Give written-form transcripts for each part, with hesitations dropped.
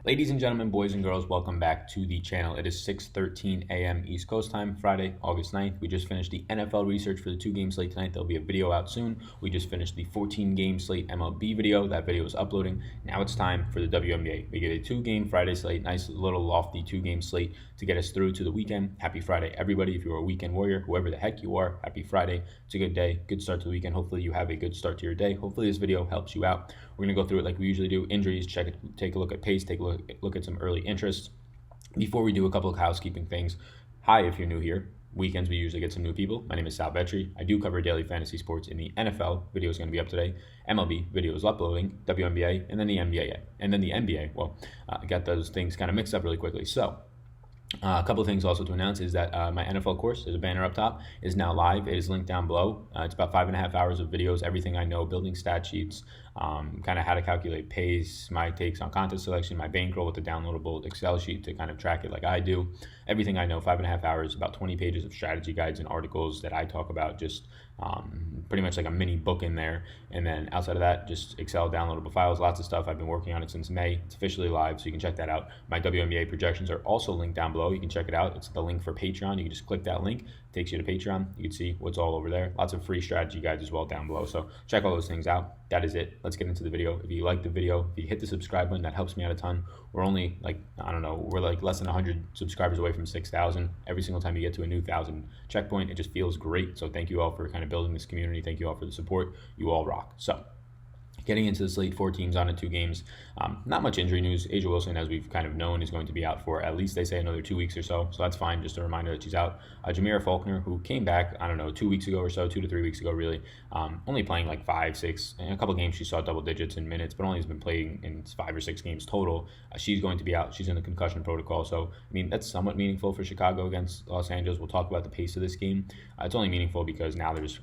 Ladies and gentlemen, boys and girls, welcome back to the channel. It is 6:13 a.m. East Coast time, Friday, August 9th. We just finished the NFL research for the 2-game slate tonight. There'll be a video out soon. We just finished the 14-game slate MLB video. That video is uploading. Now it's time for the WNBA. We get a 2-game Friday slate, nice little lofty 2-game slate to get us through to the weekend. Happy Friday, everybody. If you're a weekend warrior, whoever the heck you are, happy Friday. It's a good day, good start to the weekend. Hopefully you have a good start to your day. Hopefully this video helps you out. We're going to go through it like we usually do. Injuries, check it, take a look at pace, take a look at some early interest. Before we do a couple of housekeeping things, hi if you're new here. Weekends we usually get some new people. My name is Sal Vetri. I do cover daily fantasy sports in the NFL. Video is going to be up today. MLB video is uploading. WNBA and then the NBA and then the NBA. Well, I got those things kind of mixed up really quickly. So a couple of things also to announce is that my NFL course, there's a banner up top, is now live. It is linked down below. It's about 5.5 hours of videos, everything I know, building stat sheets, kind of how to calculate pace, my takes on contest selection, my bankroll with the downloadable Excel sheet to kind of track it like I do. Everything I know, 5.5 hours, about 20 pages of strategy guides and articles that I talk about, just pretty much like a mini book in there. And then outside of that, just Excel downloadable files, lots of stuff. I've been working on it since May. It's officially live, so you can check that out. My WNBA projections are also linked down below. You can check it out. It's the link for Patreon. You can just click that link. It takes you to Patreon. You can see what's all over there. Lots of free strategy guides as well down below. So check all those things out. That is it. Let's get into the video. If you like the video, if you hit the subscribe button, that helps me out a ton. We're only like, I don't know, we're like less than 100 subscribers away from 6,000. Every single time you get to a new 1,000 checkpoint, it just feels great. So thank you all for kind of building this community. Thank you all for the support. You all rock. So getting into the slate, 4 teams on in 2 games. Not much injury news. A'ja Wilson, as we've kind of known, is going to be out for at least, they say, another 2 weeks or so. So that's fine. Just a reminder that she's out. Jamira Faulkner, who came back, I don't know, 2 weeks ago or so, 2 to 3 weeks ago, really. Only playing like 5, 6, in a couple games she saw double digits in minutes, but only has been playing in 5 or 6 games total. She's going to be out. She's in the concussion protocol. So, I mean, that's somewhat meaningful for Chicago against Los Angeles. We'll talk about the pace of this game. It's only meaningful because now there's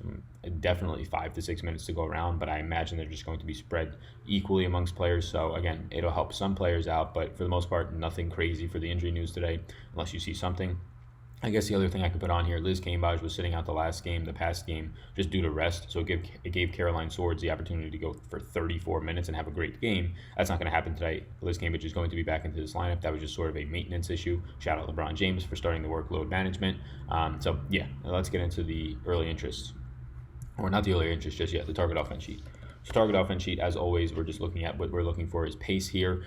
definitely 5 to 6 minutes to go around, but I imagine they're just going to be spread equally amongst players. So again, it'll help some players out, but for the most part, nothing crazy for the injury news today, unless you see something. I guess the other thing I could put on here, Liz Cambage was sitting out the past game, just due to rest. So it gave Caroline Swords the opportunity to go for 34 minutes and have a great game. That's not going to happen today. Liz Cambage is going to be back into this lineup. That was just sort of a maintenance issue. Shout out LeBron James for starting the workload management. So yeah, let's get into the early interest. Or not the early interest just yet, the target offense sheet. So target offense sheet, as always, we're just looking at what we're looking for is pace here.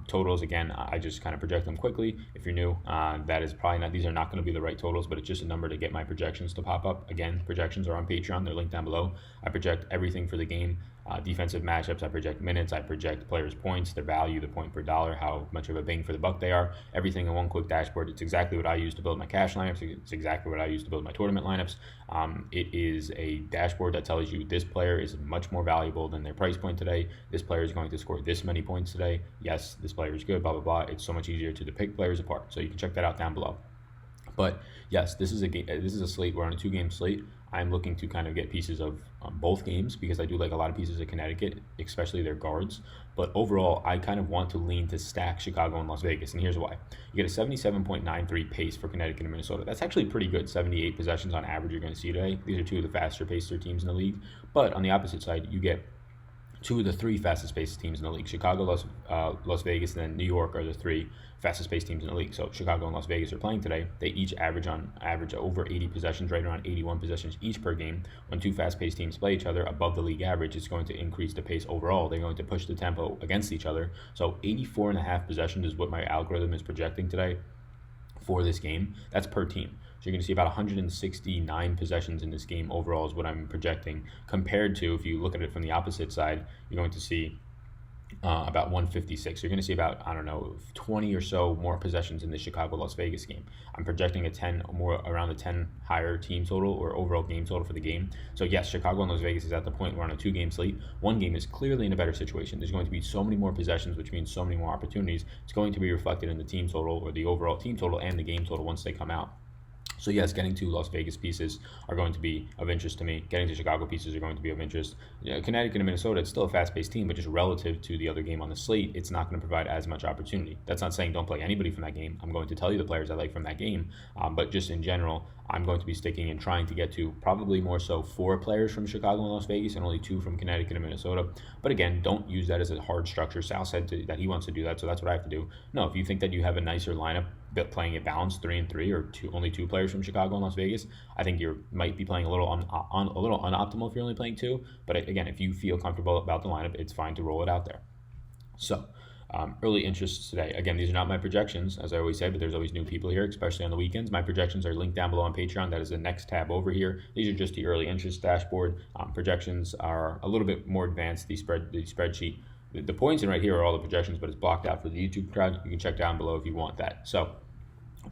Totals, again, I just kind of project them quickly. If you're new, that is probably not, these are not going to be the right totals, but it's just a number to get my projections to pop up. Again, projections are on Patreon. They're linked down below. I project everything for the game. Defensive matchups, I project minutes, I project players' points, their value, the point per dollar, how much of a bang for the buck they are, everything in one quick dashboard. It's exactly what I use to build my cash lineups. It's exactly what I use to build my tournament lineups. It is a dashboard that tells you this player is much more valuable than their price point today. This player is going to score this many points today. Yes, this player is good, blah, blah, blah. It's so much easier to pick players apart. So you can check that out down below. But yes, this is a slate. We're on a 2-game slate. I'm looking to kind of get pieces of both games because I do like a lot of pieces of Connecticut, especially their guards. But overall, I kind of want to lean to stack Chicago and Las Vegas, and here's why. You get a 77.93 pace for Connecticut and Minnesota. That's actually pretty good. 78 possessions on average you're going to see today. These are 2 of the faster paced teams in the league. But on the opposite side, you get 2 of the 3 fastest paced teams in the league. Chicago, Las Vegas, and then New York are the 3 fastest paced teams in the league. So Chicago and Las Vegas are playing today. They each average over 80 possessions, right around 81 possessions each per game. When 2 fast-paced teams play each other above the league average, it's going to increase the pace overall. They're going to push the tempo against each other. So 84.5 possessions is what my algorithm is projecting today for this game. That's per team. So you're going to see about 169 possessions in this game overall is what I'm projecting, compared to, if you look at it from the opposite side, you're going to see about 156. You're going to see about, I don't know, 20 or so more possessions in the Chicago-Las Vegas game. I'm projecting around the 10 higher team total or overall game total for the game. So yes, Chicago and Las Vegas is at the point we're on a 2-game slate. One game is clearly in a better situation. There's going to be so many more possessions, which means so many more opportunities. It's going to be reflected in the team total or the overall team total and the game total once they come out. So yes, getting two Las Vegas pieces are going to be of interest to me. Getting two Chicago pieces are going to be of interest. Connecticut and Minnesota, it's still a fast-paced team, but just relative to the other game on the slate, it's not going to provide as much opportunity. That's not saying don't play anybody from that game. I'm going to tell you the players I like from that game, but just in general, I'm going to be sticking and trying to get to probably more so 4 players from Chicago and Las Vegas and only 2 from Connecticut and Minnesota. But again, don't use that as a hard structure. Sal said that he wants to do that, so that's what I have to do. No, if you think that you have a nicer lineup playing it balanced 3 and 3 or only 2 players from Chicago and Las Vegas, I think you might be playing a little a little unoptimal if you're only playing 2. But again, if you feel comfortable about the lineup, it's fine to roll it out there. So early interests today. Again, these are not my projections, as I always say, but there's always new people here, especially on the weekends. My projections are linked down below on Patreon. That is the next tab over here. These are just the early interest dashboard. Projections are a little bit more advanced. The spreadsheet. The points in right here are all the projections, but it's blocked out for the YouTube crowd. You can check down below if you want that. So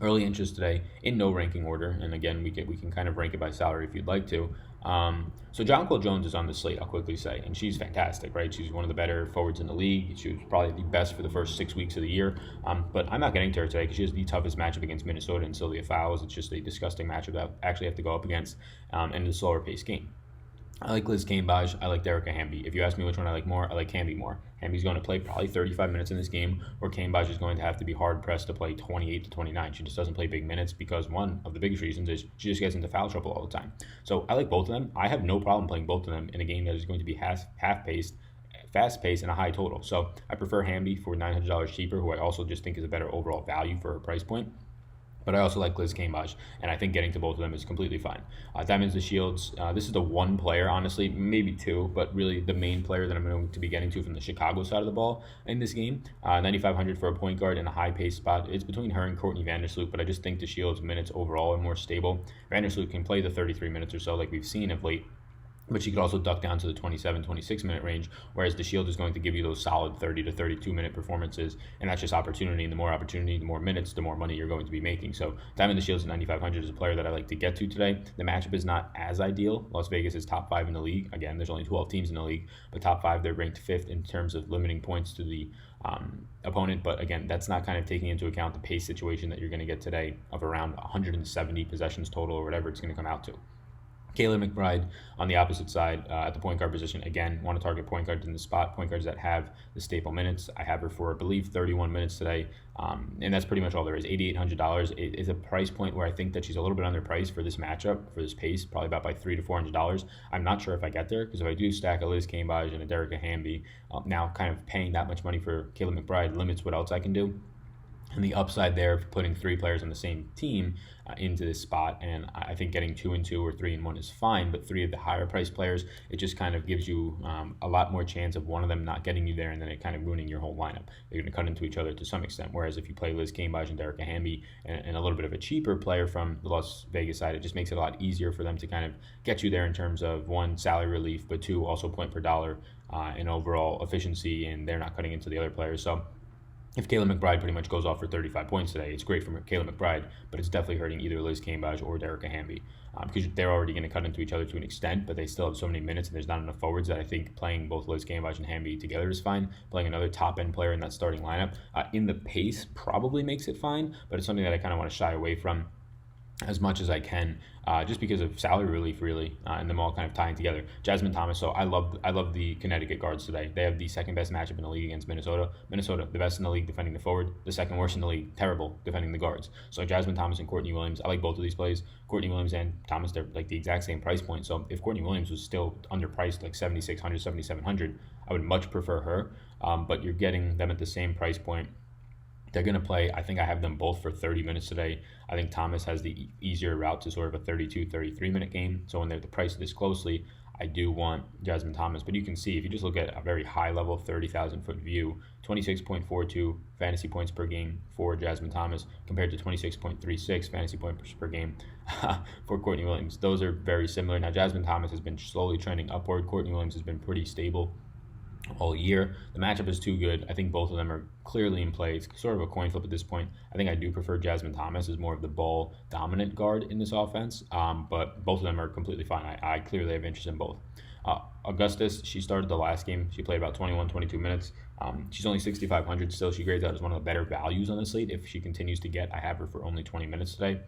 early interest today in no ranking order, and again, we can kind of rank it by salary if you'd like to. So Jonquel Jones is on the slate, I'll quickly say, and she's fantastic, right? She's one of the better forwards in the league. She was probably the best for the first 6 weeks of the year, but I'm not getting to her today because she has the toughest matchup against Minnesota and Sylvia Fowles. It's just a disgusting matchup that I actually have to go up against in a slower paced game. I like Liz Cambage. I like Derek Hamby. If you ask me which one I like more, I like Hamby more. Hamby's going to play probably 35 minutes in this game, where Cambage is going to have to be hard-pressed to play 28 to 29. She just doesn't play big minutes because one of the biggest reasons is she just gets into foul trouble all the time. So I like both of them. I have no problem playing both of them in a game that is going to be half-paced, fast-paced, and a high total. So I prefer Hamby for $900 cheaper, who I also just think is a better overall value for her price point. But I also like Liz Cambage, and I think getting to both of them is completely fine. Diamonds to Shields, this is the one player, honestly, maybe 2, but really the main player that I'm going to be getting to from the Chicago side of the ball in this game. 9,500 for a point guard in a high-paced spot. It's between her and Courtney Vandersloot, but I just think the Shields' minutes overall are more stable. Vandersloot can play the 33 minutes or so like we've seen of late, but she could also duck down to the 27, 26-minute range, whereas the Shield is going to give you those solid 30 to 32-minute performances, and that's just opportunity, and the more opportunity, the more minutes, the more money you're going to be making. So Diamond the Shields at 9,500 is a player that I like to get to today. The matchup is not as ideal. Las Vegas is top 5 in the league. Again, there's only 12 teams in the league, but top 5, they're ranked 5th in terms of limiting points to the opponent. But again, that's not kind of taking into account the pace situation that you're going to get today of around 170 possessions total or whatever it's going to come out to. Kayla McBride on the opposite side at the point guard position. Again, want to target point guards in the spot, point guards that have the staple minutes. I have her for, I believe, 31 minutes today, and that's pretty much all there is. $8,800 is a price point where I think that she's a little bit underpriced for this matchup, for this pace, probably about by $300 to $400. I'm not sure if I get there, because if I do stack a Liz Cambage and a Derek Hamby, now kind of paying that much money for Kayla McBride limits what else I can do. And the upside there of putting 3 players on the same team into this spot, and I think getting 2 and 2 or 3 and 1 is fine, but 3 of the higher priced players, it just kind of gives you a lot more chance of one of them not getting you there and then it kind of ruining your whole lineup. They're going to cut into each other to some extent, whereas if you play Liz Cambage and Derek Hamby and a little bit of a cheaper player from the Las Vegas side, it just makes it a lot easier for them to kind of get you there in terms of 1, salary relief, but 2, also point per dollar and overall efficiency, and they're not cutting into the other players. So if Kayla McBride pretty much goes off for 35 points today, it's great for Kayla McBride, but it's definitely hurting either Liz Cambage or Derek Hamby because they're already going to cut into each other to an extent, but they still have so many minutes and there's not enough forwards that I think playing both Liz Cambage and Hamby together is fine. Playing another top-end player in that starting lineup in the pace probably makes it fine, but it's something that I kind of want to shy away from as much as I can, just because of salary relief, really, and them all kind of tying together. Jasmine Thomas, so I love the Connecticut guards today. They have the second best matchup in the league against Minnesota. Minnesota, the best in the league defending the forward, the second worst in the league, terrible defending the guards. So Jasmine Thomas and Courtney Williams, I like both of these plays. Courtney Williams and Thomas, they're like the exact same price point. So if Courtney Williams was still underpriced, like 7,600, 7,700, I would much prefer her. But you're getting them at the same price point. They're going to play, I think I have them both for 30 minutes today. I think Thomas has the easier route to sort of a 32, 33-minute game. So when they're priced this closely, I do want Jasmine Thomas. But you can see, if you just look at a very high-level 30,000-foot view, 26.42 fantasy points per game for Jasmine Thomas compared to 26.36 fantasy points per game for Courtney Williams. Those are very similar. Now, Jasmine Thomas has been slowly trending upward. Courtney Williams has been pretty stable all year. The matchup is too good. I think both of them are clearly in play. It's sort of a coin flip at this point. I think I do prefer Jasmine Thomas as more of the ball dominant guard in this offense, but both of them are completely fine. I clearly have interest in both. Augustus, she started the last game. She played about 21, 22 minutes. She's only 6,500 still. She grades out as one of the better values on the slate. If she continues to get, I have her for only 20 minutes today.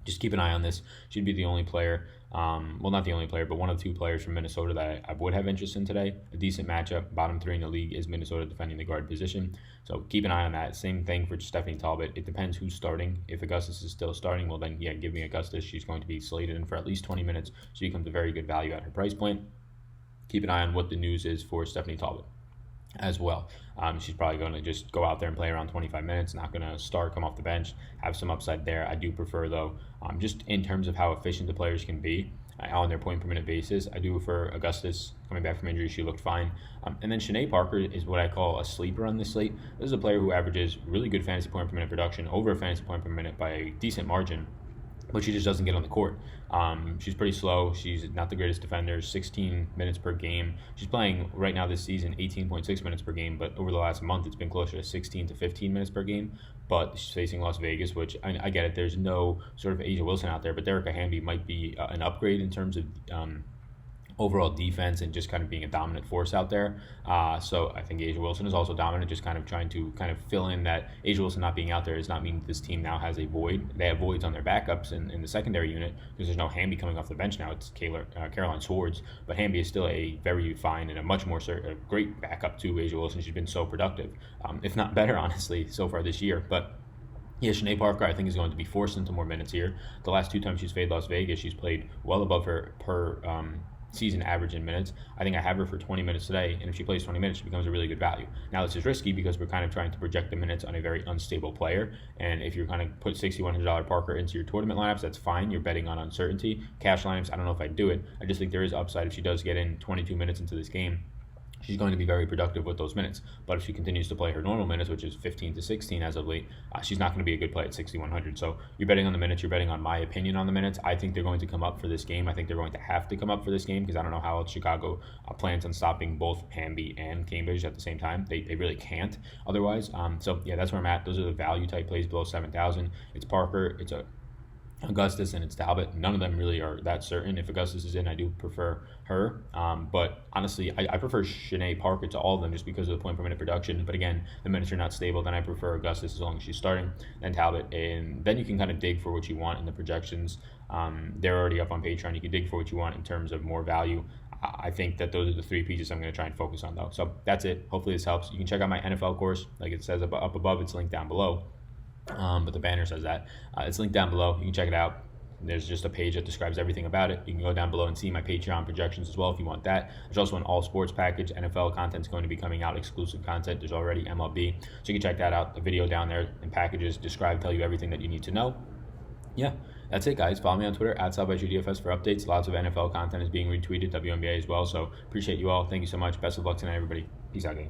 just keep an eye on this. She'd be the only player, well, not the only player, but one of the 2 players from Minnesota that I would have interest in today. A decent matchup. Bottom 3 in the league is Minnesota defending the guard position. So keep an eye on that. Same thing for Stephanie Talbot. It depends who's starting. If Augustus is still starting, well, then, yeah, give me Augustus. She's going to be slated in for at least 20 minutes. She becomes a very good value at her price point. Keep an eye on what the news is for Stephanie Talbot as well. She's probably going to just go out there and play around 25 minutes, not going to start, come off the bench, have some upside there. I do prefer, though, just in terms of how efficient the players can be on their point per minute basis, I do prefer Augustus coming back from injury. She looked fine. And then Shanae Parker is what I call a sleeper on this slate. This is a player who averages really good fantasy point per minute production, over a fantasy point per minute by a decent margin, but she just doesn't get on the court. She's pretty slow. She's not the greatest defender, 16 minutes per game. She's playing right now this season 18.6 minutes per game, but over the last month it's been closer to 16 to 15 minutes per game. But she's facing Las Vegas, which I get it. There's no sort of A'ja Wilson out there, but Wnba Dfs might be an upgrade in terms of overall defense and just kind of being a dominant force out there. So I think A'ja Wilson is also dominant, just kind of trying to kind of fill in that. A'ja Wilson not being out there does not mean this team now has a void. They have voids on their backups in the secondary unit because there's no Hamby coming off the bench now. It's Caroline Swords, but Hamby is still a very fine and a much more great backup to A'ja Wilson. She's been so productive, if not better, honestly, so far this year. But yeah, Shanae Parker, I think, is going to be forced into more minutes here. The last 2 times she's played Las Vegas, she's played well above her per season average in minutes. I think I have her for 20 minutes today, and if she plays 20 minutes, she becomes a really good value. Now, this is risky because we're kind of trying to project the minutes on a very unstable player, and if you're kind of put $6,100 Parker into your tournament lineups, that's fine. You're betting on uncertainty. Cash lineups, I don't know if I'd do it. I just think there is upside if she does get in 22 minutes into this game. She's going to be very productive with those minutes. But if she continues to play her normal minutes, which is 15 to 16 as of late, she's not going to be a good play at 6,100. So you're betting on the minutes. You're betting on my opinion on the minutes. I think they're going to come up for this game. I think they're going to have to come up for this game because I don't know how else Chicago plans on stopping both Hamby and Cambridge at the same time. They really can't otherwise. So, yeah, that's where I'm at. Those are the value type plays below 7,000. It's Parker. It's Augustus, and it's Talbot. None of them really are that certain. If Augustus is in, I do prefer her. But honestly, I prefer Shanae Parker to all of them just because of the point per minute production. But again, the minutes are not stable. Then I prefer Augustus as long as she's starting, then Talbot. And then you can kind of dig for what you want in the projections. They're already up on Patreon. You can dig for what you want in terms of more value. I think that those are the 3 pieces I'm going to try and focus on, though. So that's it. Hopefully this helps. You can check out my NFL course. Like it says up above, it's linked down below. But the banner says that. It's linked down below. You can check it out. There's just a page that describes everything about it. You can go down below and see my Patreon projections as well if you want that. There's also an all sports package. NFL content's going to be coming out, exclusive content. There's already MLB. So you can check that out. The video down there and packages tell you everything that you need to know. Yeah, that's it, guys. Follow me on Twitter at @SouthbyGDFS for updates. Lots of NFL content is being retweeted, WNBA as well. So appreciate you all. Thank you so much. Best of luck tonight, everybody. Peace out, gang.